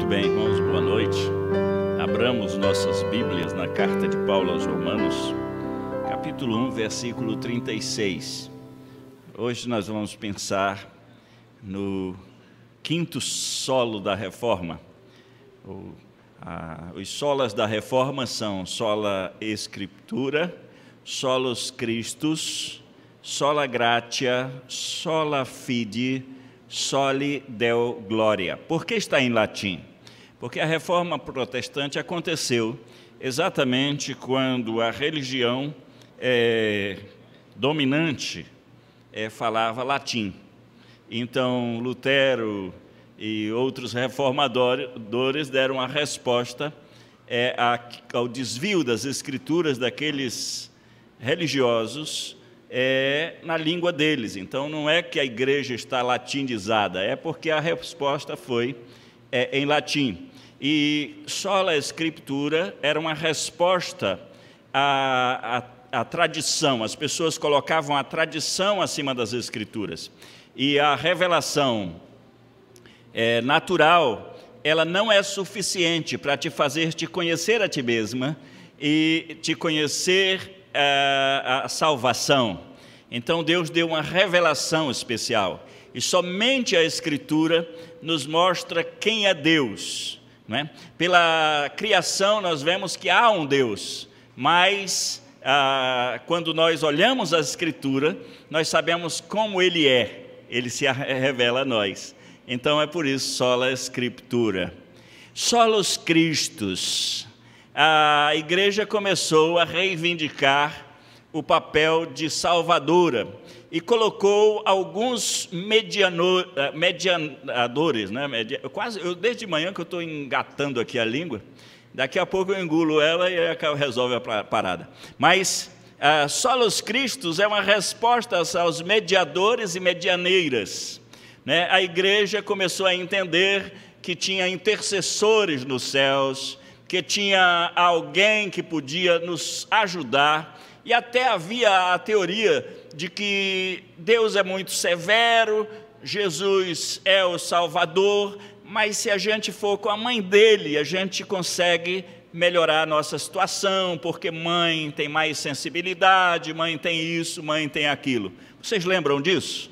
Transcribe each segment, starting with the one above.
Muito bem, irmãos, boa noite. Abramos nossas Bíblias na carta de Paulo aos Romanos, capítulo 1, versículo 36. Hoje nós vamos pensar no quinto solo da Reforma. Os solas da Reforma são sola Scriptura, solus Christus, sola gratia, sola fide, soli Deo gloria. Por que está em latim? Porque a Reforma Protestante aconteceu exatamente quando a religião dominante falava latim. Então, Lutero e outros reformadores deram a resposta ao desvio das escrituras daqueles religiosos na língua deles. Então, não é que a igreja está latinizada, é porque a resposta foi em latim. E sola Escritura era uma resposta à tradição. As pessoas colocavam a tradição acima das Escrituras. E a revelação natural, ela não é suficiente para te fazer te conhecer a ti mesma e te conhecer a salvação. Então Deus deu uma revelação especial. E somente a Escritura nos mostra quem é Deus. Não é? Pela criação nós vemos que há um Deus, mas quando nós olhamos a Escritura, nós sabemos como Ele é. Ele se revela a nós. Então é por isso sola Escritura. Solus Christus. A igreja começou a reivindicar o papel de salvadora e colocou alguns mediadores, né? Desde manhã que eu estou engatando aqui a língua, daqui a pouco eu engulo ela e resolve a parada. Mas solus Christus é uma resposta aos mediadores e medianeiras, né? A igreja começou a entender que tinha intercessores nos céus, que tinha alguém que podia nos ajudar, e até havia a teoria de que Deus é muito severo, Jesus é o Salvador, mas se a gente for com a mãe dele, a gente consegue melhorar a nossa situação, porque mãe tem mais sensibilidade, mãe tem isso, mãe tem aquilo. Vocês lembram disso?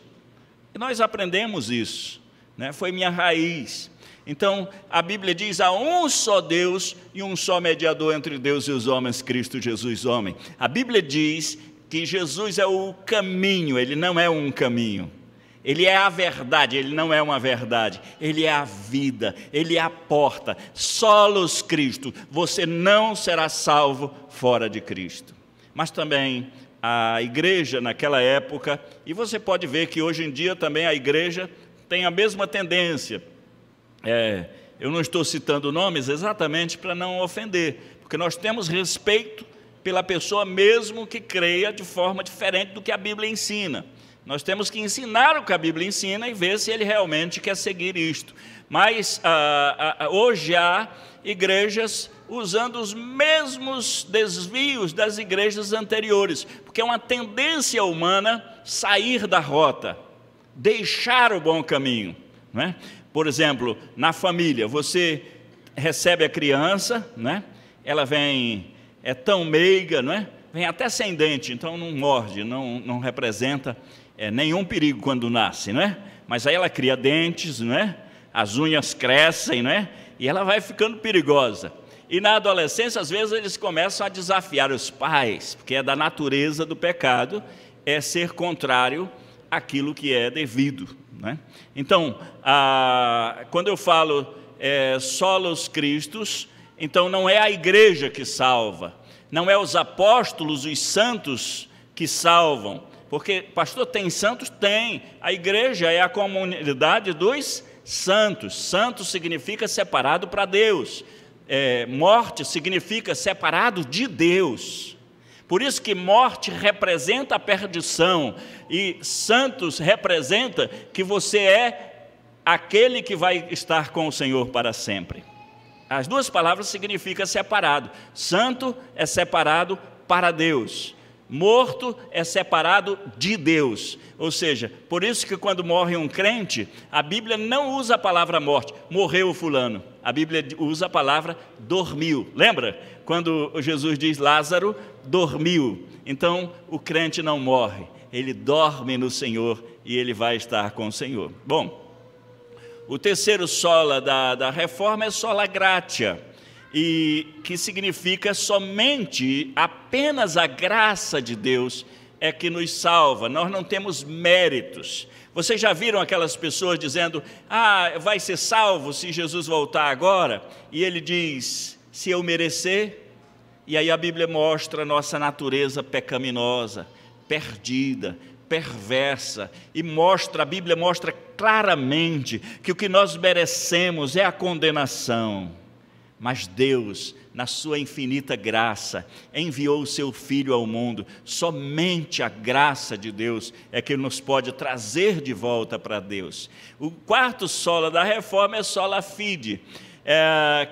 E nós aprendemos isso, né? Foi minha raiz. Então, a Bíblia diz, há um só Deus e um só mediador entre Deus e os homens, Cristo Jesus, homem. A Bíblia diz que Jesus é o caminho, Ele não é um caminho. Ele é a verdade, Ele não é uma verdade. Ele é a vida, Ele é a porta. Solus Cristo, você não será salvo fora de Cristo. Mas também a igreja naquela época, e você pode ver que hoje em dia também a igreja tem a mesma tendência. Eu não estou citando nomes exatamente para não ofender, porque nós temos respeito pela pessoa mesmo que creia de forma diferente do que a Bíblia ensina. Nós temos que ensinar o que a Bíblia ensina e ver se ele realmente quer seguir isto. Mas hoje há igrejas usando os mesmos desvios das igrejas anteriores, porque é uma tendência humana sair da rota, deixar o bom caminho, não é? Por exemplo, na família, você recebe a criança, né? Ela vem, é tão meiga, não é? Vem até sem dente, então não morde, não representa nenhum perigo quando nasce, não é? Mas aí ela cria dentes, não é? As unhas crescem, não é? E ela vai ficando perigosa. E na adolescência, às vezes, eles começam a desafiar os pais, porque é da natureza do pecado, é ser contrário àquilo que é devido. Né? Então, quando eu falo solus Christus, então não é a igreja que salva, não é os apóstolos, os santos que salvam, porque, pastor, tem santos? Tem. A igreja é a comunidade dos santos. Santo significa separado para Deus. Morte significa separado de Deus. Por isso que morte representa a perdição e santos representa que você é aquele que vai estar com o Senhor para sempre. As duas palavras significam separado. Santo é separado para Deus. Morto é separado de Deus. Ou seja, por isso que quando morre um crente, a Bíblia não usa a palavra morte. Morreu o fulano. a Bíblia usa a palavra dormiu. Lembra? Quando Jesus diz Lázaro dormiu. Então, o crente não morre, ele dorme no Senhor e ele vai estar com o Senhor. Bom, o terceiro sola da reforma é sola gratia, e que significa somente, apenas a graça de Deus é que nos salva, nós não temos méritos. Vocês já viram aquelas pessoas dizendo, vai ser salvo se Jesus voltar agora? E ele diz, se eu merecer? E aí a Bíblia mostra a nossa natureza pecaminosa, perdida, perversa, e a Bíblia mostra claramente que o que nós merecemos é a condenação. Mas Deus, na sua infinita graça, enviou o seu Filho ao mundo. Somente a graça de Deus é que nos pode trazer de volta para Deus. O quarto sola da reforma é sola fide,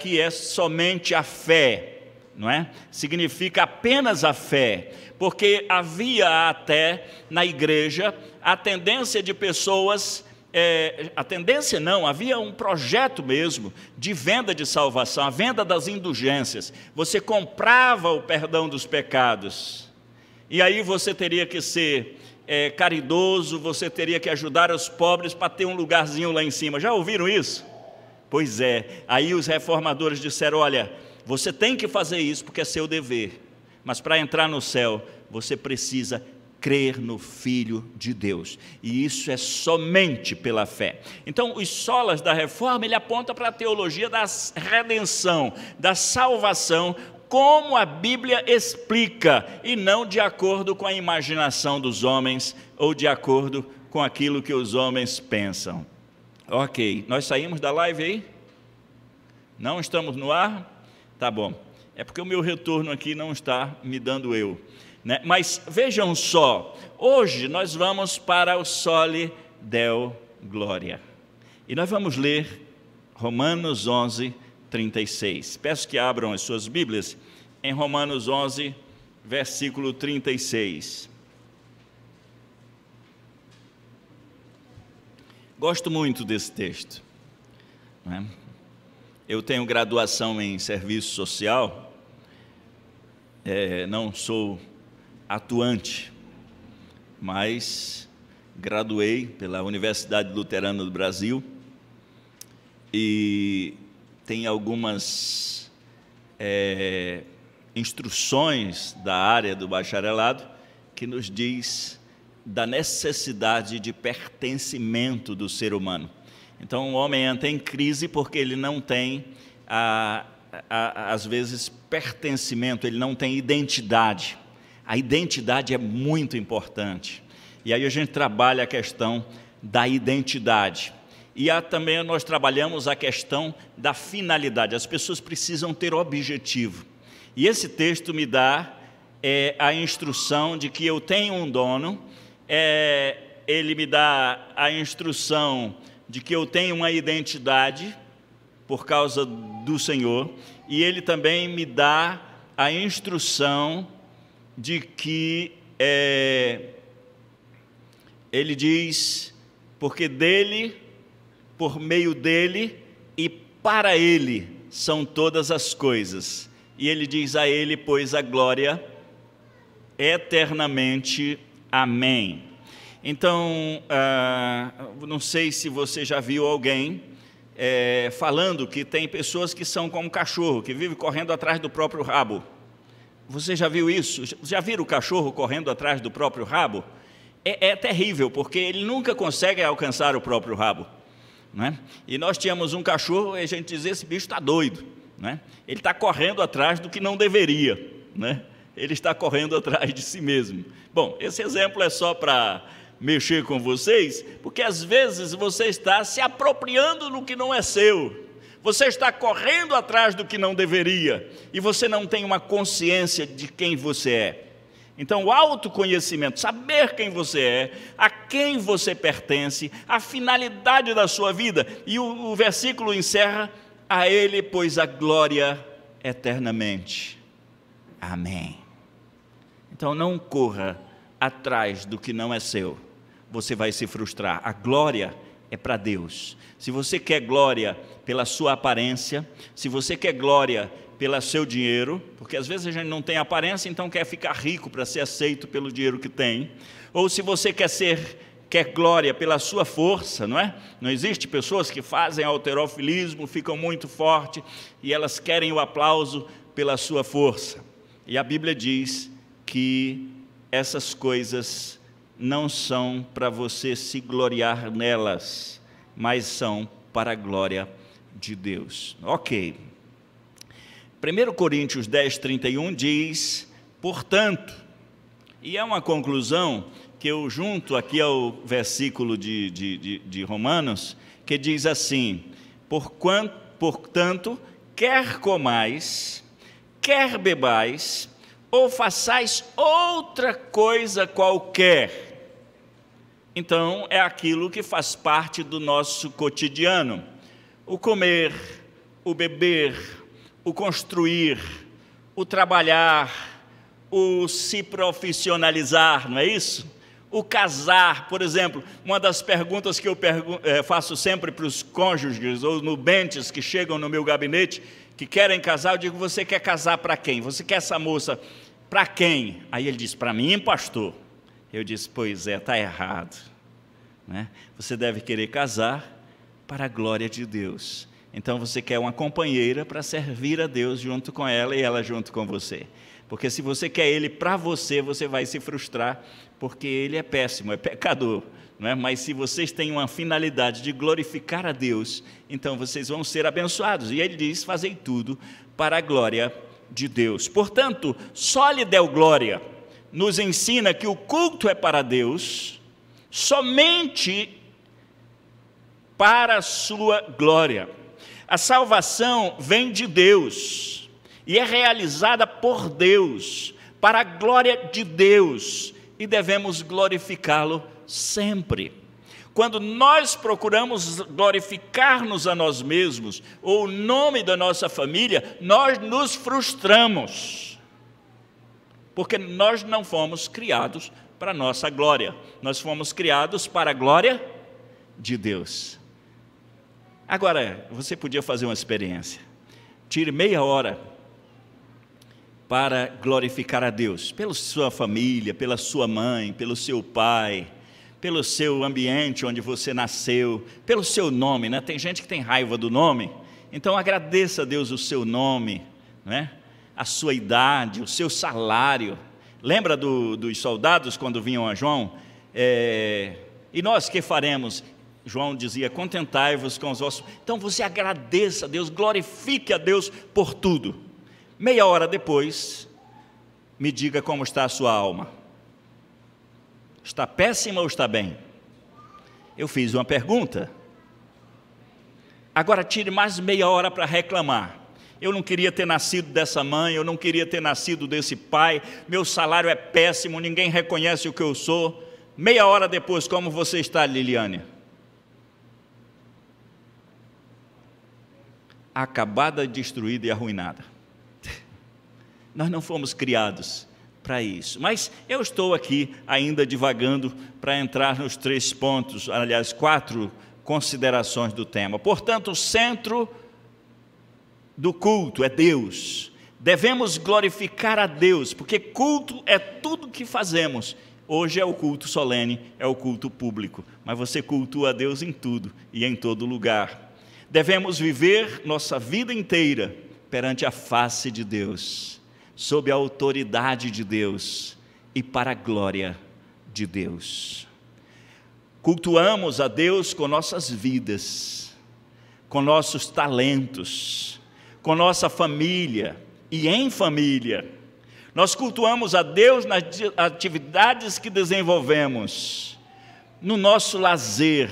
que é somente a fé, não é? Significa apenas a fé, porque havia até na igreja a tendência de pessoas... havia um projeto mesmo de venda de salvação, a venda das indulgências. Você comprava o perdão dos pecados, e aí você teria que ser caridoso, você teria que ajudar os pobres para ter um lugarzinho lá em cima. Já ouviram isso? Pois é, aí os reformadores disseram, olha, você tem que fazer isso porque é seu dever, mas para entrar no céu, você precisa crer no Filho de Deus, e isso é somente pela fé. Então, os solas da reforma, ele aponta para a teologia da redenção, da salvação, como a Bíblia explica, e não de acordo com a imaginação dos homens, ou de acordo com aquilo que os homens pensam. Ok, nós saímos da live aí? Não estamos no ar? Tá bom, é porque o meu retorno aqui não está me dando né? Mas vejam só, hoje nós vamos para o Soli Deo Gloria, e nós vamos ler Romanos 11, 36. Peço que abram as suas Bíblias em Romanos 11, versículo 36. Gosto muito desse texto, não é? Eu tenho graduação em serviço social, não sou atuante, mas graduei pela Universidade Luterana do Brasil, e tem algumas instruções da área do bacharelado que nos diz da necessidade de pertencimento do ser humano. Então o homem entra em crise porque ele não tem, às vezes, pertencimento, ele não tem identidade. A identidade é muito importante, e aí a gente trabalha a questão da identidade, e também nós trabalhamos a questão da finalidade. As pessoas precisam ter objetivo, e esse texto me dá a instrução de que eu tenho um dono, ele me dá a instrução de que eu tenho uma identidade por causa do Senhor, e ele também me dá a instrução de que ele diz, porque dele, por meio dele e para ele são todas as coisas, e ele diz a ele, pois a glória eternamente, amém. Então, não sei se você já viu alguém falando que tem pessoas que são como cachorro, que vive correndo atrás do próprio rabo. Você já viu isso? Já viram o cachorro correndo atrás do próprio rabo? É terrível, porque ele nunca consegue alcançar o próprio rabo, né? E nós tínhamos um cachorro e a gente dizia, esse bicho está doido, né? Ele está correndo atrás do que não deveria, né? Ele está correndo atrás de si mesmo. Bom, esse exemplo é só para mexer com vocês, porque às vezes você está se apropriando do que não é seu. Você está correndo atrás do que não deveria, e você não tem uma consciência de quem você é. Então, o autoconhecimento, saber quem você é, a quem você pertence, a finalidade da sua vida, e o versículo encerra, a ele, pois a glória eternamente. Amém. Então, não corra atrás do que não é seu, você vai se frustrar. A glória é para Deus. Se você quer glória pela sua aparência, se você quer glória pelo seu dinheiro, porque às vezes a gente não tem aparência, então quer ficar rico para ser aceito pelo dinheiro que tem, ou se você quer glória pela sua força, não é? Não existe pessoas que fazem halterofilismo, ficam muito fortes e elas querem o aplauso pela sua força. E a Bíblia diz que essas coisas não são para você se gloriar nelas, mas são para a glória de Deus. Ok. 1 Coríntios 10, 31 diz, portanto, e é uma conclusão que eu junto aqui ao versículo de Romanos, que diz assim, portanto, quer comais, quer bebais, ou façais outra coisa qualquer. Então, é aquilo que faz parte do nosso cotidiano. O comer, o beber, o construir, o trabalhar, o se profissionalizar, não é isso? O casar, por exemplo, uma das perguntas que eu faço sempre para os cônjuges ou nubentes que chegam no meu gabinete, que querem casar, eu digo, você quer casar para quem? Você quer essa moça para quem? Aí ele diz, para mim, pastor. Eu disse, pois é, está errado, né? Você deve querer casar para a glória de Deus. Então você quer uma companheira para servir a Deus junto com ela e ela junto com você. Porque se você quer ele para você, você vai se frustrar, porque ele é péssimo, é pecador, não é? Mas se vocês têm uma finalidade de glorificar a Deus, então vocês vão ser abençoados. E ele diz, fazei tudo para a glória de Deus. Portanto, só lhe deu glória, nos ensina que o culto é para Deus, somente para a sua glória. A salvação vem de Deus e é realizada por Deus, para a glória de Deus, e devemos glorificá-lo sempre. Quando nós procuramos glorificar-nos a nós mesmos, ou o nome da nossa família, nós nos frustramos, porque nós não fomos criados para a nossa glória, nós fomos criados para a glória de Deus. Agora, você podia fazer uma experiência. Tire meia hora para glorificar a Deus, pela sua família, pela sua mãe, pelo seu pai, pelo seu ambiente onde você nasceu, pelo seu nome, né? Tem gente que tem raiva do nome, então agradeça a Deus o seu nome, né? A sua idade, o seu salário. Lembra dos soldados quando vinham a João? E nós que faremos? João dizia, contentai-vos com os vossos... Então você agradeça a Deus, glorifique a Deus por tudo. Meia hora depois, me diga como está a sua alma. Está péssima ou está bem? Eu fiz uma pergunta. Agora tire mais meia hora para reclamar. Eu não queria ter nascido dessa mãe, eu não queria ter nascido desse pai, meu salário é péssimo, ninguém reconhece o que eu sou. Meia hora depois, como você está, Liliane? Acabada, destruída e arruinada. Nós não fomos criados para isso, mas eu estou aqui ainda divagando para entrar nos 3 pontos, aliás, 4 considerações do tema. Portanto, o centro do culto é Deus. Devemos glorificar a Deus, porque culto é tudo que fazemos. Hoje é o culto solene, é o culto público, mas você cultua a Deus em tudo e em todo lugar. Devemos viver nossa vida inteira perante a face de Deus, sob a autoridade de Deus e para a glória de Deus. Cultuamos a Deus com nossas vidas, com nossos talentos, com nossa família e em família. Nós cultuamos a Deus nas atividades que desenvolvemos, no nosso lazer,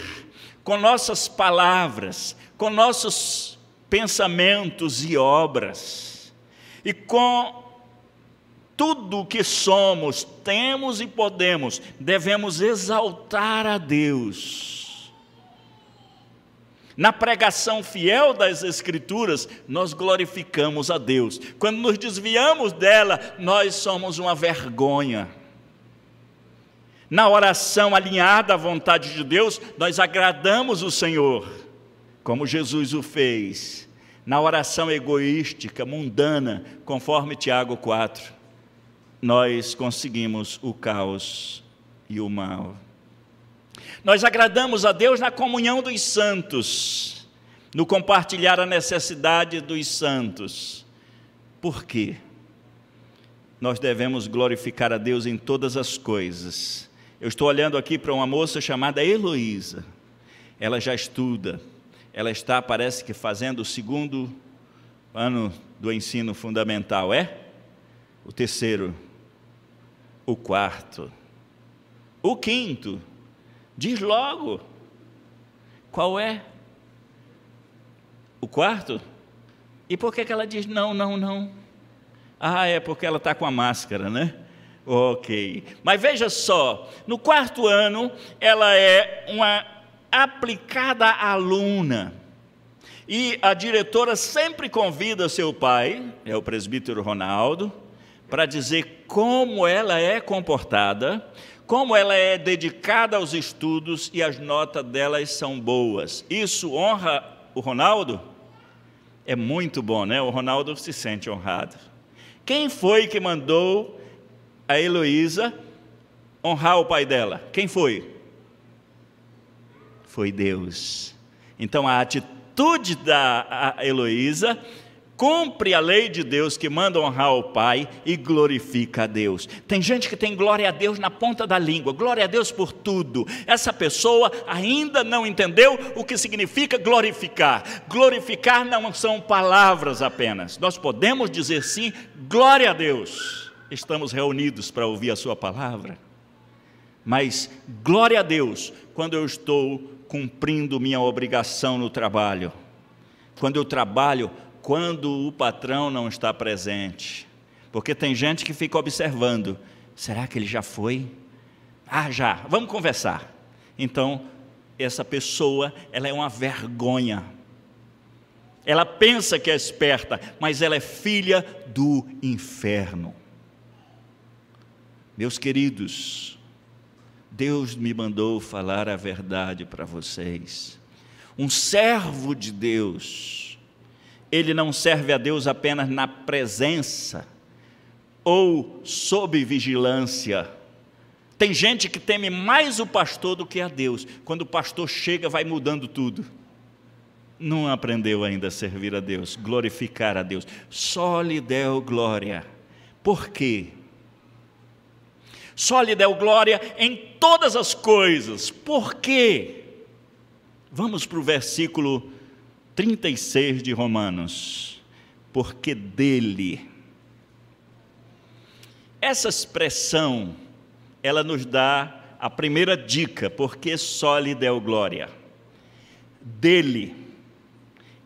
com nossas palavras, com nossos pensamentos e obras, e com tudo o que somos, temos e podemos, devemos exaltar a Deus. Na pregação fiel das Escrituras, nós glorificamos a Deus. Quando nos desviamos dela, nós somos uma vergonha. Na oração alinhada à vontade de Deus, nós agradamos o Senhor, como Jesus o fez. Na oração egoística, mundana, conforme Tiago 4, nós conseguimos o caos e o mal. Nós agradamos a Deus na comunhão dos santos, no compartilhar a necessidade dos santos. Por quê? Nós devemos glorificar a Deus em todas as coisas. Eu estou olhando aqui para uma moça chamada Heloísa. Ela já estuda. Ela está, parece que, fazendo o 2º ano do ensino fundamental. O 3º. O 4º. O 5º. Diz logo. Qual é? O 4º? E por que ela diz não, não, não? Ah, é porque ela está com a máscara, né? Ok. Mas veja só, no 4º ano, ela é uma aplicada aluna. E a diretora sempre convida seu pai, é o presbítero Ronaldo, para dizer como ela é comportada, como ela é dedicada aos estudos e as notas delas são boas. Isso honra o Ronaldo? É muito bom, né? O Ronaldo se sente honrado. Quem foi que mandou a Heloísa honrar o pai dela? Quem foi? Foi Deus. Então a atitude da Heloísa cumpre a lei de Deus, que manda honrar o pai e glorifica a Deus. Tem gente que tem glória a Deus na ponta da língua, glória a Deus por tudo. Essa pessoa ainda não entendeu o que significa glorificar. Glorificar não são palavras apenas. Nós podemos dizer sim, glória a Deus. Estamos reunidos para ouvir a sua palavra. Mas glória a Deus quando eu estou cumprindo minha obrigação no trabalho. Quando eu trabalho, quando o patrão não está presente. Porque tem gente que fica observando. Será que ele já foi? Ah, já. Vamos conversar. Então, essa pessoa, ela é uma vergonha. Ela pensa que é esperta, mas ela é filha do inferno. Meus queridos, Deus me mandou falar a verdade para vocês. Um servo de Deus, ele não serve a Deus apenas na presença ou sob vigilância. Tem gente que teme mais o pastor do que a Deus. Quando o pastor chega, vai mudando tudo. Não aprendeu ainda a servir a Deus, glorificar a Deus. Só lhe deu glória. Por quê? Só lhe deu glória em todas as coisas. Por quê? Vamos para o versículo 36 de Romanos. Porque dele. Essa expressão, ela nos dá a primeira dica, porque só lhe deu glória. Dele.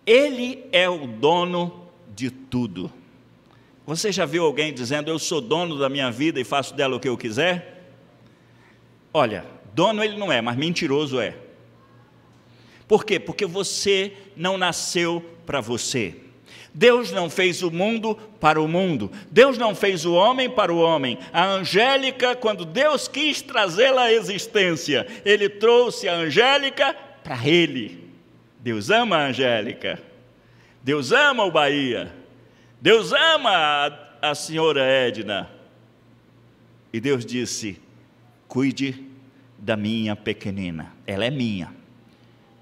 Ele é o dono de tudo. Você já viu alguém dizendo, eu sou dono da minha vida e faço dela o que eu quiser? Olha, dono ele não é, mas mentiroso é. Por quê? Porque você não nasceu para você. Deus não fez o mundo para o mundo. Deus não fez o homem para o homem. A Angélica, quando Deus quis trazê-la à existência, Ele trouxe a Angélica para Ele. Deus ama a Angélica. Deus ama o Bahia. Deus ama a senhora Edna. E Deus disse, cuide da minha pequenina. Ela é minha.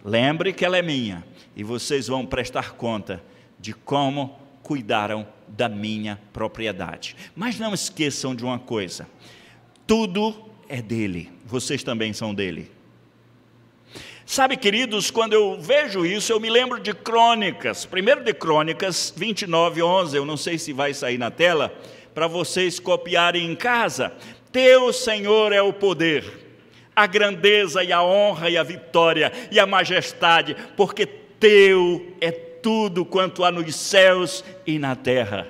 Lembre que ela é minha. E vocês vão prestar conta de como cuidaram da minha propriedade. Mas não esqueçam de uma coisa. Tudo é dele. Vocês também são dele. Sabe, queridos, quando eu vejo isso, eu me lembro de Crônicas. Primeiro de Crônicas 29:11. Eu não sei se vai sair na tela, para vocês copiarem em casa. Teu, Senhor, é o poder, a grandeza e a honra e a vitória e a majestade, porque teu é tudo quanto há nos céus e na terra.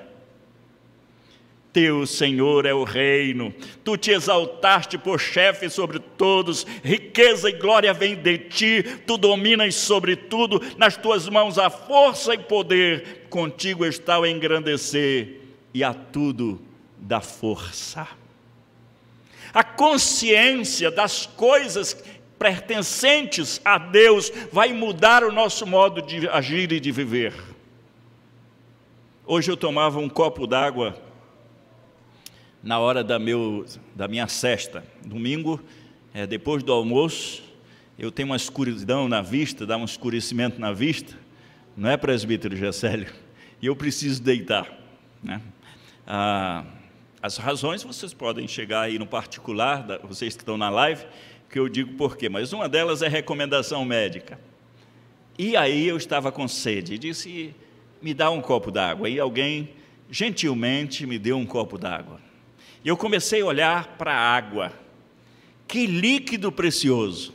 Teu, Senhor, é o reino, tu te exaltaste por chefe sobre todos, riqueza e glória vem de ti, tu dominas sobre tudo, nas tuas mãos há força e poder, contigo está o engrandecer e a tudo dá força. A consciência das coisas pertencentes a Deus vai mudar o nosso modo de agir e de viver. Hoje eu tomava um copo d'água na hora da minha sesta. Domingo, depois do almoço, eu tenho uma escuridão na vista, dá um escurecimento na vista, não é, presbítero Gessélio? E eu preciso deitar, né? As razões vocês podem chegar aí no particular, vocês que estão na live, que eu digo por quê, mas uma delas é recomendação médica. E aí eu estava com sede e disse, me dá um copo d'água. E alguém gentilmente me deu um copo d'água. E eu comecei a olhar para a água. Que líquido precioso,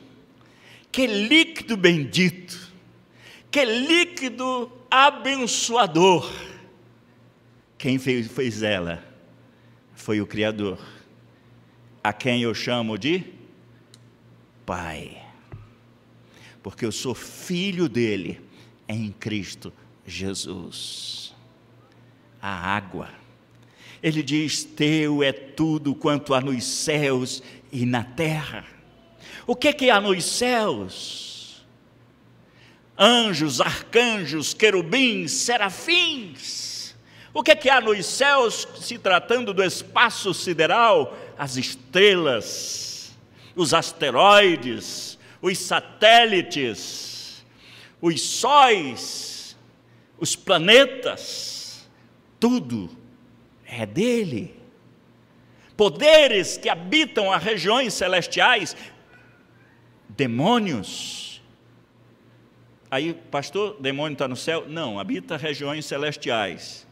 que líquido bendito, que líquido abençoador. Quem fez ela foi o Criador, a quem eu chamo de Pai, porque eu sou filho dele em Cristo Jesus. A água, ele diz, teu é tudo quanto há nos céus e na terra. O que há nos céus? Anjos, arcanjos, querubins, serafins. O que há nos céus, se tratando do espaço sideral? As estrelas, os asteroides, os satélites, os sóis, os planetas, tudo é dele. Poderes que habitam as regiões celestiais, demônios. Aí, pastor, demônio está no céu? Não, habita regiões celestiais.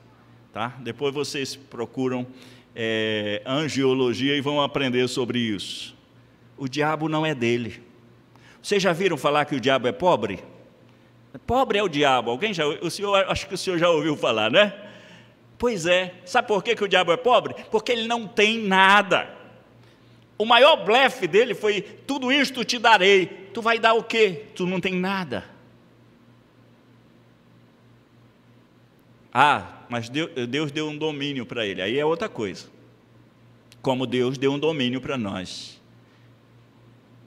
Tá? Depois vocês procuram angiologia e vão aprender sobre isso. O diabo não é dele. Vocês já viram falar que o diabo é pobre? Pobre é o diabo. Alguém já? Acho que o senhor já ouviu falar, né? Pois é. Sabe por que o diabo é pobre? Porque ele não tem nada. O maior blefe dele foi, tudo isto te darei. Tu vai dar o quê? Tu não tem nada. Mas Deus deu um domínio para ele, aí é outra coisa. Como Deus deu um domínio para nós.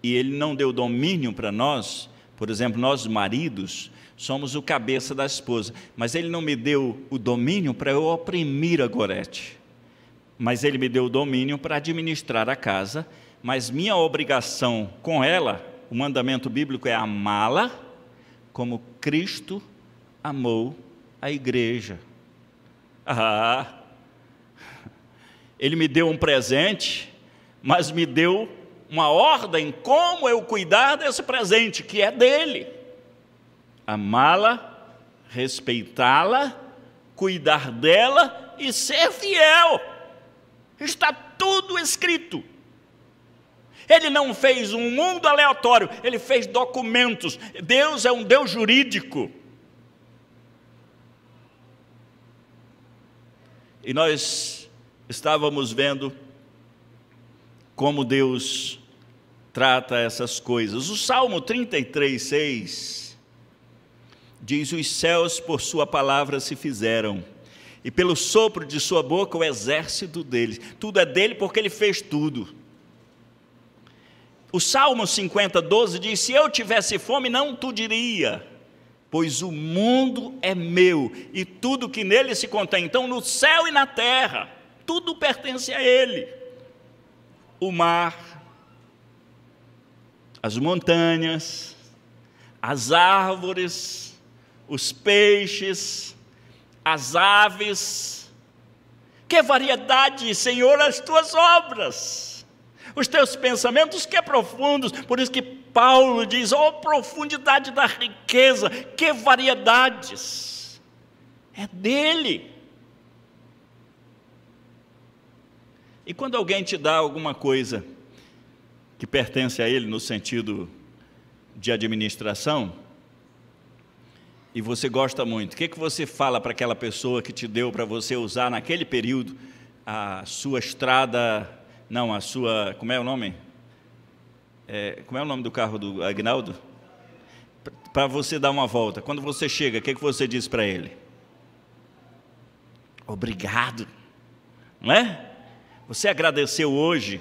E Ele não deu domínio para nós, por exemplo, nós maridos, somos o cabeça da esposa, mas Ele não me deu o domínio para eu oprimir a Gorete. Mas Ele me deu o domínio para administrar a casa, mas minha obrigação com ela, o mandamento bíblico é amá-la como Cristo amou a igreja. Ele me deu um presente, mas me deu uma ordem como eu cuidar desse presente, que é dele. Amá-la, respeitá-la, cuidar dela e ser fiel. Está tudo escrito. Ele não fez um mundo aleatório, Ele fez documentos. Deus é um Deus jurídico. E nós estávamos vendo como Deus trata essas coisas. O Salmo 33:6 diz, os céus por sua palavra se fizeram, e pelo sopro de sua boca o exército dele. Tudo é dele porque ele fez tudo. O Salmo 50:12 diz, se eu tivesse fome não tu diria, pois o mundo é meu e tudo que nele se contém. Então, no céu e na terra, tudo pertence a Ele. O mar, as montanhas, as árvores, os peixes, as aves. Que variedade, Senhor, as tuas obras! Os teus pensamentos que profundos. Por isso que Paulo diz, profundidade da riqueza, que variedades, é dele. E quando alguém te dá alguma coisa que pertence a ele no sentido de administração, e você gosta muito, o que você fala para aquela pessoa que te deu para você usar naquele período a sua estrada, como é o nome? Como é o nome do carro do Agnaldo? Para você dar uma volta. Quando você chega, o que você diz para ele? Obrigado. Não é? Você agradeceu hoje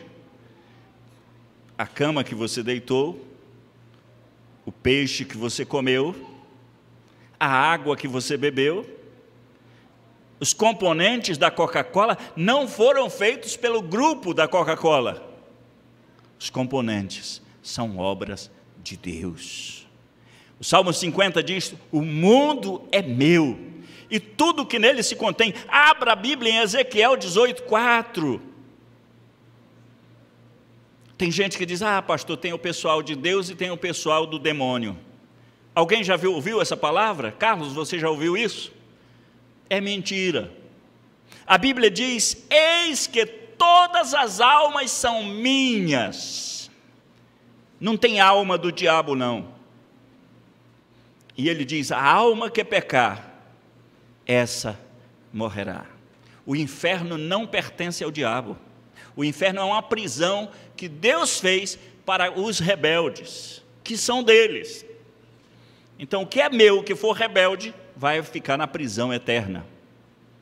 a cama que você deitou, o peixe que você comeu, a água que você bebeu. Os componentes da Coca-Cola não foram feitos pelo grupo da Coca-Cola. Os componentes são obras de Deus. O Salmo 50 diz: o mundo é meu, e tudo que nele se contém. Abra a Bíblia em Ezequiel 18:4. Tem gente que diz: pastor, tem o pessoal de Deus e tem o pessoal do demônio. Alguém já ouviu essa palavra? Carlos, você já ouviu isso? É mentira. A Bíblia diz: eis que todas as almas são minhas. Não tem alma do diabo, não. E ele diz: a alma que pecar, essa morrerá. O inferno não pertence ao diabo. O inferno é uma prisão que Deus fez para os rebeldes, que são deles. Então, o que é meu, que for rebelde, vai ficar na prisão eterna.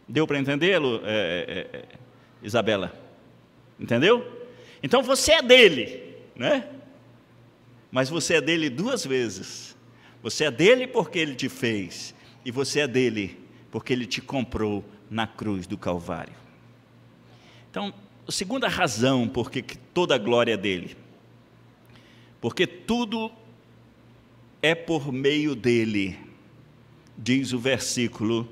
Deu para entender, Isabela? Entendeu? Então, você é dele, né? Mas você é dele duas vezes. Você é dele porque ele te fez, e você é dele porque ele te comprou na cruz do Calvário. Então, a segunda razão porque toda a glória é dele, porque tudo é por meio dele, diz o versículo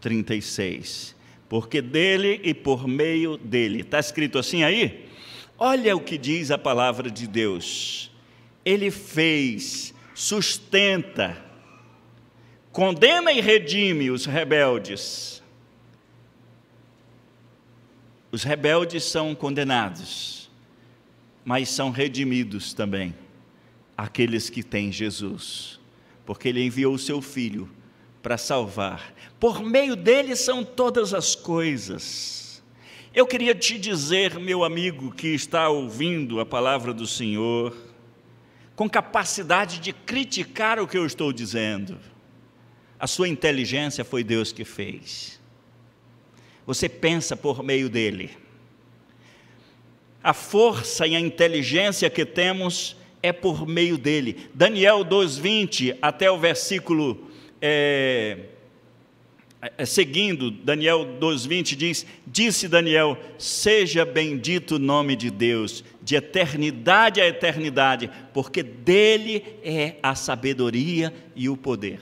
36, porque dele e por meio dele. Está escrito assim aí? Olha o que diz a palavra de Deus: ele fez, sustenta, condena e redime os rebeldes. Os rebeldes são condenados, mas são redimidos também aqueles que têm Jesus, porque ele enviou o seu Filho para salvar. Por meio dele são todas as coisas. Eu queria te dizer, meu amigo que está ouvindo a palavra do Senhor, com capacidade de criticar o que eu estou dizendo: a sua inteligência foi Deus que fez. Você pensa por meio dele. A força e a inteligência que temos é por meio dele. Daniel 2:20 até o versículo seguindo, Daniel 2:20 diz: disse Daniel: seja bendito o nome de Deus, de eternidade a eternidade, porque dele é a sabedoria e o poder.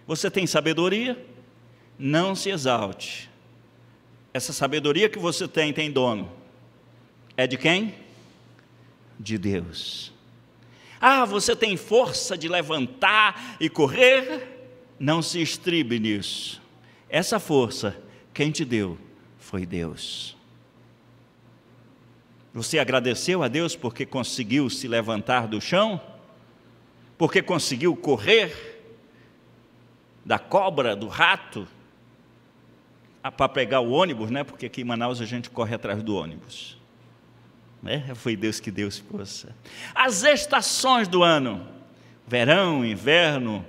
Você tem sabedoria? Não se exalte. Essa sabedoria que você tem dono. É de quem? De Deus. Você tem força de levantar e correr? Não se estribe nisso. Essa força, quem te deu foi Deus. Você agradeceu a Deus porque conseguiu se levantar do chão? Porque conseguiu correr da cobra, do rato, para pegar o ônibus, né? Porque aqui em Manaus a gente corre atrás do ônibus. Foi Deus que deu essa força. As estações do ano, verão, inverno,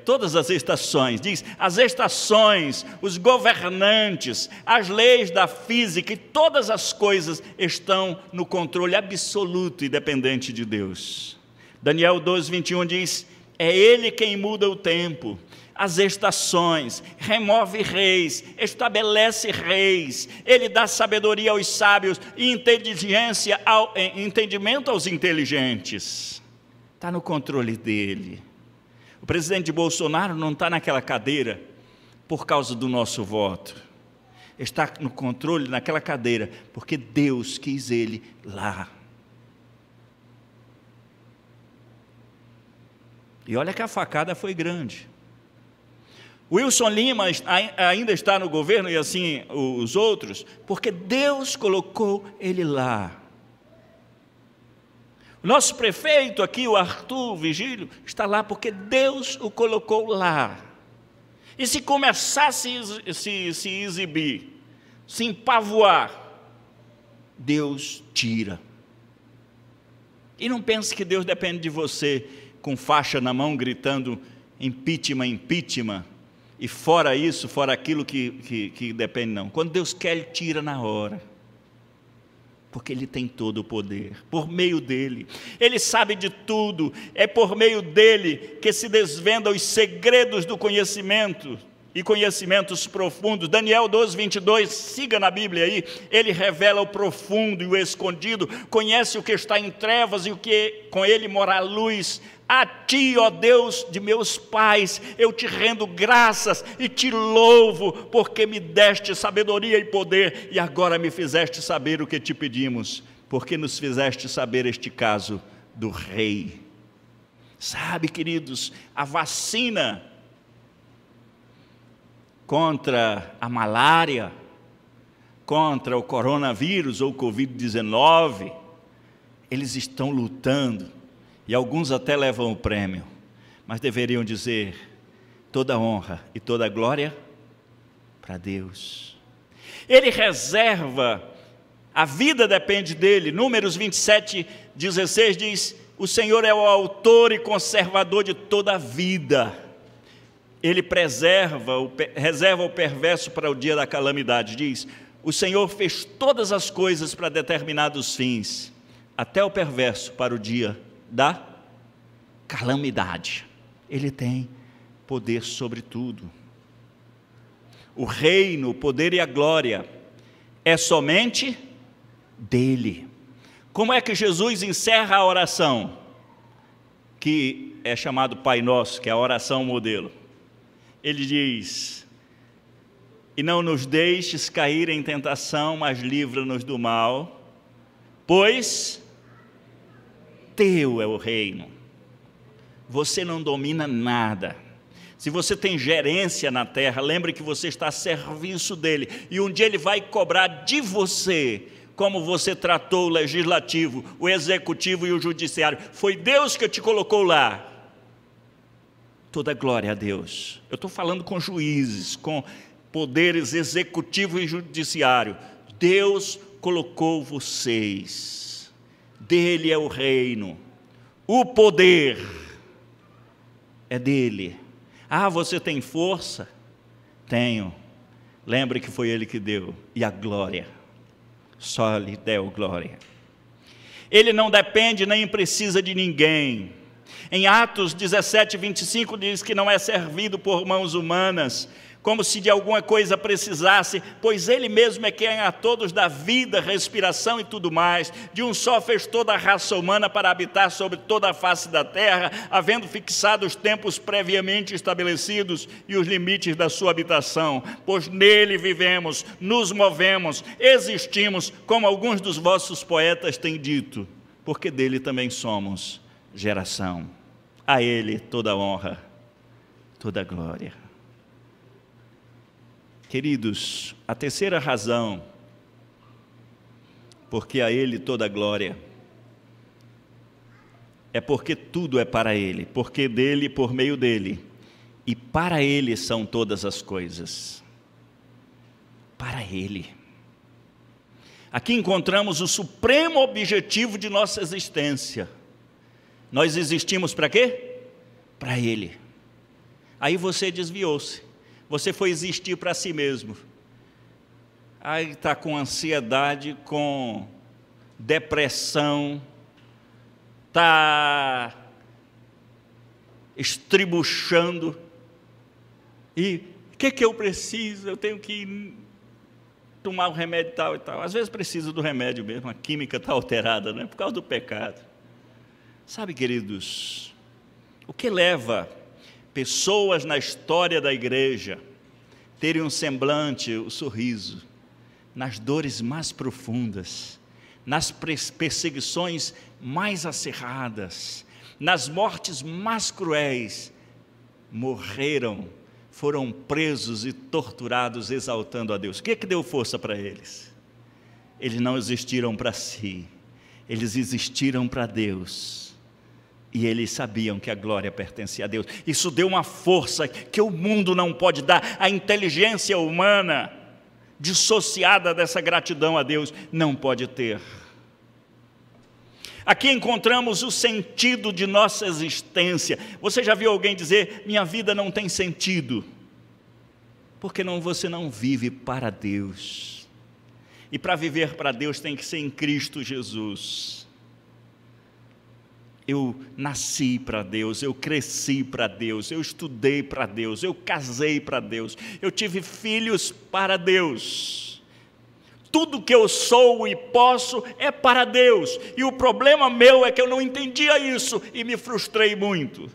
todas as estações, diz, as estações, os governantes, as leis da física e todas as coisas estão no controle absoluto e dependente de Deus. Daniel 12:21 diz: é Ele quem muda o tempo, as estações, remove reis, estabelece reis, Ele dá sabedoria aos sábios e entendimento aos inteligentes. Está no controle dele. O presidente Bolsonaro não está naquela cadeira por causa do nosso voto. Está no controle naquela cadeira porque Deus quis ele lá. E olha que a facada foi grande. Wilson Lima ainda está no governo, e assim os outros, porque Deus colocou ele lá. O nosso prefeito aqui, o Arthur Vigílio, está lá porque Deus o colocou lá. E se começar a se exibir, se empavoar, Deus tira. E não pense que Deus depende de você com faixa na mão, gritando impeachment, impeachment, e fora isso, fora aquilo que depende, não. Quando Deus quer, Ele tira na hora. Porque Ele tem todo o poder, por meio dEle. Ele sabe de tudo, é por meio dEle que se desvendam os segredos do conhecimento e conhecimentos profundos. Daniel 12, 22, siga na Bíblia aí. Ele revela o profundo e o escondido, conhece o que está em trevas e o que com Ele mora a luz. A Ti, ó Deus de meus pais, eu Te rendo graças e Te louvo, porque me deste sabedoria e poder, e agora me fizeste saber o que Te pedimos, porque nos fizeste saber este caso do rei. Sabe, queridos, a vacina contra a malária, contra o coronavírus ou Covid-19, eles estão lutando, e alguns até levam o prêmio, mas deveriam dizer: toda honra e toda glória para Deus. Ele reserva, a vida depende dele. Números 27, 16 diz: o Senhor é o autor e conservador de toda a vida. Ele reserva o perverso para o dia da calamidade. Diz: o Senhor fez todas as coisas para determinados fins, até o perverso para o dia da calamidade. Ele tem poder sobre tudo. O reino, o poder e a glória é somente dele. Como é que Jesus encerra a oração, que é chamado Pai Nosso, que é a oração modelo? Ele diz: e não nos deixes cair em tentação, mas livra-nos do mal, pois Teu é o reino. Você não domina nada. Se você tem gerência na terra, lembre que você está a serviço dele, e um dia ele vai cobrar de você, como você tratou o legislativo, o executivo e o judiciário. Foi Deus que te colocou lá. Toda glória a Deus. Eu estou falando com juízes, com poderes executivo e judiciário. Deus colocou vocês. Dele é o reino, o poder é dele. Ah, você tem força? Tenho. Lembre que foi Ele que deu. E a glória, só lhe deu glória. Ele não depende nem precisa de ninguém. Em Atos 17, 25 diz que não é servido por mãos humanas, como se de alguma coisa precisasse, pois Ele mesmo é quem a todos dá vida, respiração e tudo mais. De um só fez toda a raça humana para habitar sobre toda a face da terra, havendo fixado os tempos previamente estabelecidos e os limites da sua habitação. Pois nele vivemos, nos movemos, existimos, como alguns dos vossos poetas têm dito, porque dele também somos geração. A Ele toda honra, toda glória. Queridos, a terceira razão, porque a Ele toda glória, é porque tudo é para Ele, porque dele, por meio dele, e para Ele são todas as coisas. Para Ele. Aqui encontramos o supremo objetivo de nossa existência. Nós existimos para quê? Para Ele. Aí você desviou-se. Você foi existir para si mesmo. Aí está com ansiedade, com depressão, está estribuchando. E o que eu preciso? Eu tenho que tomar um remédio tal e tal. Às vezes precisa do remédio mesmo, a química está alterada, né? Por causa do pecado. Sabe, queridos, o que leva pessoas na história da igreja terem um semblante, o sorriso, nas dores mais profundas, nas perseguições mais acirradas, nas mortes mais cruéis, morreram, foram presos e torturados exaltando a Deus. O que deu força para eles? Eles não existiram para si, eles existiram para Deus. E eles sabiam que a glória pertencia a Deus. Isso deu uma força que o mundo não pode dar. A inteligência humana, dissociada dessa gratidão a Deus, não pode ter. Aqui encontramos o sentido de nossa existência. Você já viu alguém dizer: minha vida não tem sentido? Porque você não vive para Deus. E para viver para Deus tem que ser em Cristo Jesus. Eu nasci para Deus, eu cresci para Deus, eu estudei para Deus, eu casei para Deus, eu tive filhos para Deus. Tudo que eu sou e posso é para Deus. E o problema meu é que eu não entendia isso e me frustrei muito.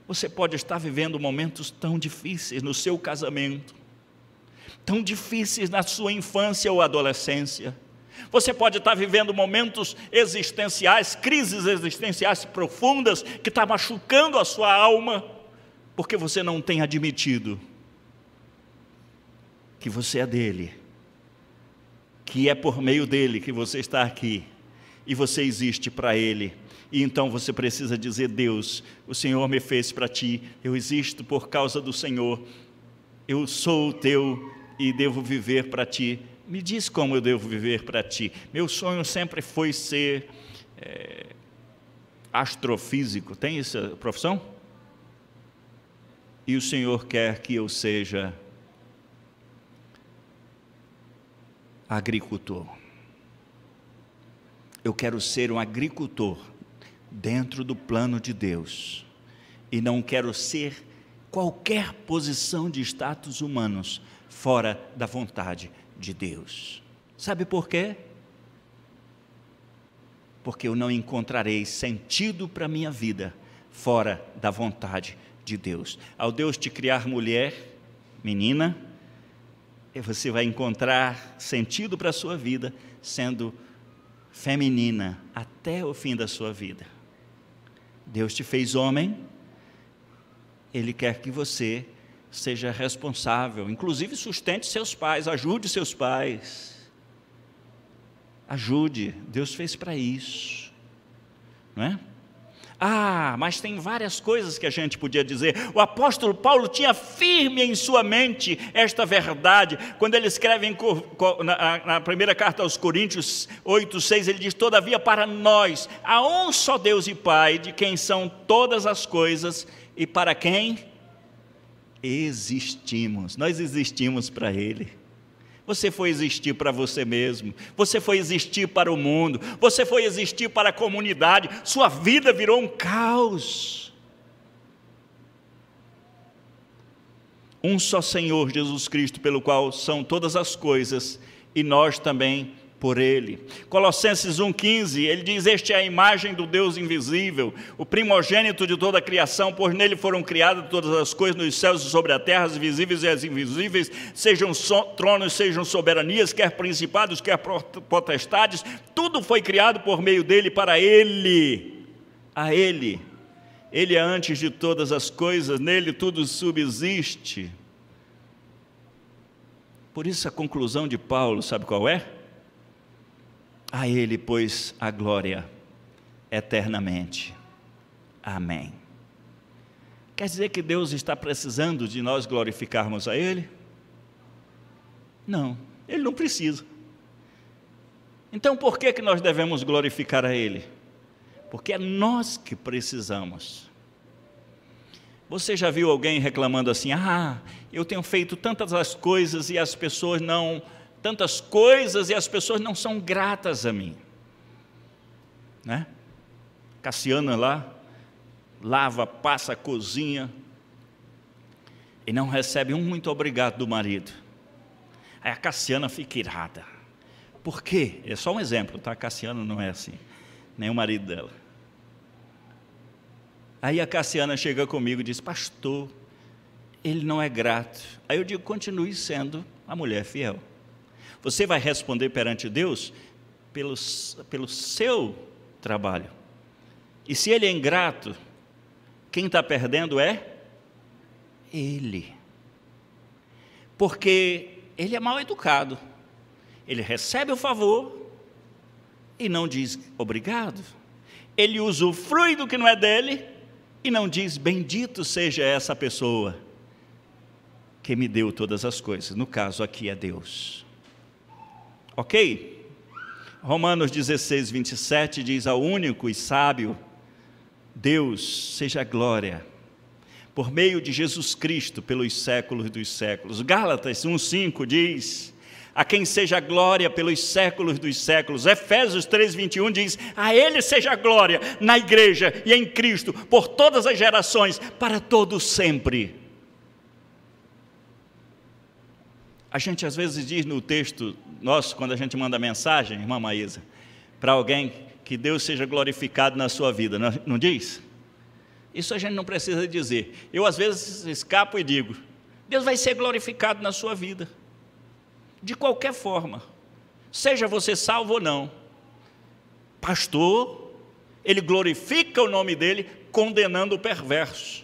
Você pode estar vivendo momentos tão difíceis no seu casamento, tão difíceis na sua infância ou adolescência. Você pode estar vivendo momentos existenciais, crises existenciais profundas, que está machucando a sua alma, porque você não tem admitido que você é dele, que é por meio dele que você está aqui, e você existe para ele. E então você precisa dizer: Deus, o Senhor me fez para ti, eu existo por causa do Senhor, eu sou teu e devo viver para ti. Me diz como eu devo viver para ti. Meu sonho sempre foi ser astrofísico. Tem essa profissão? E o Senhor quer que eu seja agricultor. Eu quero ser um agricultor dentro do plano de Deus. E não quero ser qualquer posição de status humanos fora da vontade de Deus. Sabe por quê? Porque eu não encontrarei sentido para a minha vida fora da vontade de Deus. Ao Deus te criar mulher, menina, você vai encontrar sentido para a sua vida sendo feminina até o fim da sua vida. Deus te fez homem, Ele quer que você seja responsável, inclusive sustente seus pais, ajude seus pais, ajude, Deus fez para isso, não é? Mas tem várias coisas que a gente podia dizer. O apóstolo Paulo tinha firme em sua mente esta verdade, quando ele escreve na primeira carta aos Coríntios 8:6, ele diz: todavia para nós há um só Deus e Pai, de quem são todas as coisas e para quem existimos. Nós existimos para Ele. Você foi existir para você mesmo, você foi existir para o mundo, você foi existir para a comunidade, sua vida virou um caos. Um só Senhor Jesus Cristo, pelo qual são todas as coisas, e nós também por Ele. Colossenses 1,15, ele diz: este é a imagem do Deus invisível, o primogênito de toda a criação, pois nele foram criadas todas as coisas nos céus e sobre a terra, as visíveis e as invisíveis, sejam tronos, sejam soberanias, quer principados, quer potestades, tudo foi criado por meio dele, para Ele, a Ele. Ele é antes de todas as coisas, nele tudo subsiste. Por isso a conclusão de Paulo, sabe qual é? A Ele, pois, a glória eternamente. Amém. Quer dizer que Deus está precisando de nós glorificarmos a Ele? Não, Ele não precisa. Então por que nós devemos glorificar a Ele? Porque é nós que precisamos. Você já viu alguém reclamando assim: eu tenho feito tantas coisas e as pessoas não... tantas coisas e as pessoas não são gratas a mim, né? Cassiana lá, lava, passa, cozinha, e não recebe um muito obrigado do marido. Aí a Cassiana fica irada. Por quê? É só um exemplo, tá? A Cassiana não é assim, nem o marido dela. Aí a Cassiana chega comigo e diz: pastor, ele não é grato. Aí eu digo: continue sendo a mulher fiel. Você vai responder perante Deus pelo seu trabalho. E se ele é ingrato, quem está perdendo é ele. Porque ele é mal educado. Ele recebe o favor e não diz obrigado. Ele usufrui do que não é dele e não diz: bendito seja essa pessoa que me deu todas as coisas. No caso aqui é Deus. Ok? Romanos 16, 27 diz: ao único e sábio Deus seja a glória, por meio de Jesus Cristo, pelos séculos dos séculos. Gálatas 1,5 diz: a quem seja glória pelos séculos dos séculos. Efésios 3:21 diz: a Ele seja a glória na igreja e em Cristo, por todas as gerações, para todo sempre. A gente às vezes diz no texto nosso, quando a gente manda mensagem, irmã Maísa, para alguém, que Deus seja glorificado na sua vida, não diz? Isso a gente não precisa dizer. Eu às vezes escapo e digo: Deus vai ser glorificado na sua vida, de qualquer forma, seja você salvo ou não. Pastor, ele glorifica o nome dele, condenando o perverso.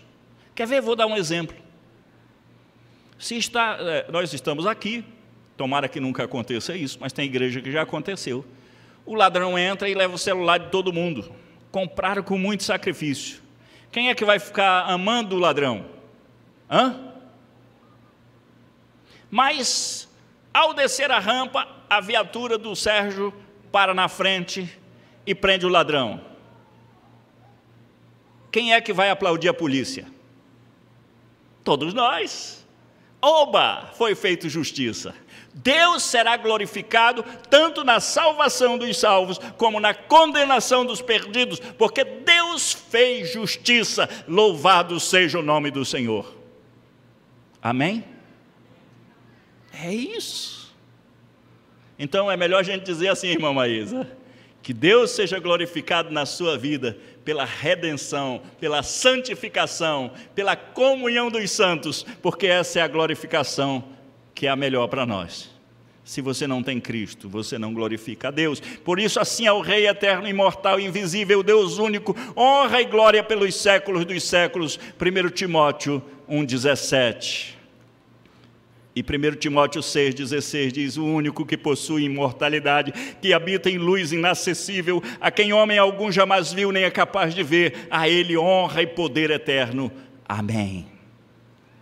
Quer ver? Vou dar um exemplo. Nós estamos aqui, tomara que nunca aconteça isso, mas tem igreja que já aconteceu. O ladrão entra e leva o celular de todo mundo. Compraram com muito sacrifício. Quem é que vai ficar amando o ladrão? Mas, ao descer a rampa, a viatura do Sérgio para na frente e prende o ladrão. Quem é que vai aplaudir a polícia? Todos nós. Oba! Foi feito justiça. Deus será glorificado tanto na salvação dos salvos como na condenação dos perdidos, porque Deus fez justiça. Louvado seja o nome do Senhor. Amém? É isso. Então é melhor a gente dizer assim, irmã Maísa, que Deus seja glorificado na sua vida pela redenção, pela santificação, pela comunhão dos santos, porque essa é a glorificação que é a melhor para nós. Se você não tem Cristo, você não glorifica a Deus. Por isso, assim ao Rei eterno, imortal, invisível, Deus único, honra e glória pelos séculos dos séculos. 1 Timóteo 1,17. E 1 Timóteo 6,16 diz: o único que possui imortalidade, que habita em luz inacessível, a quem homem algum jamais viu nem é capaz de ver, a ele honra e poder eterno. Amém.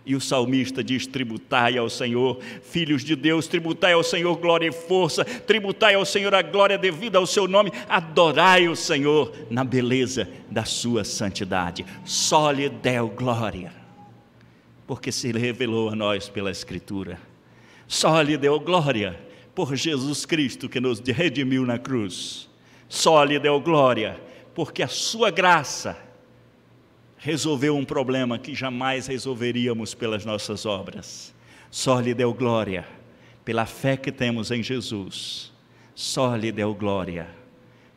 E o salmista diz: tributai ao Senhor, filhos de Deus, tributai ao Senhor glória e força, tributai ao Senhor a glória devida ao seu nome, adorai o Senhor na beleza da sua santidade. Só lhe deu glória, porque se revelou a nós pela Escritura. Só lhe deu glória por Jesus Cristo, que nos redimiu na cruz. Só lhe deu glória porque a sua graça resolveu um problema que jamais resolveríamos pelas nossas obras. Só lhe deu glória pela fé que temos em Jesus. Só lhe deu glória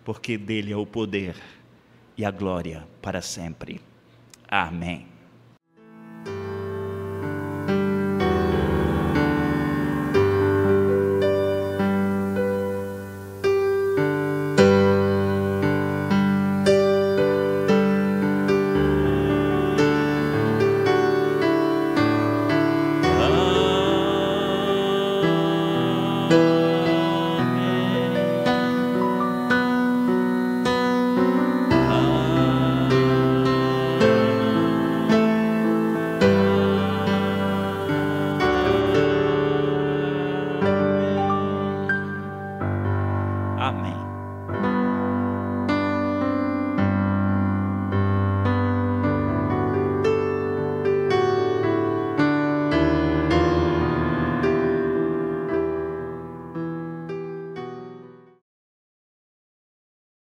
porque dele é o poder e a glória para sempre. Amém.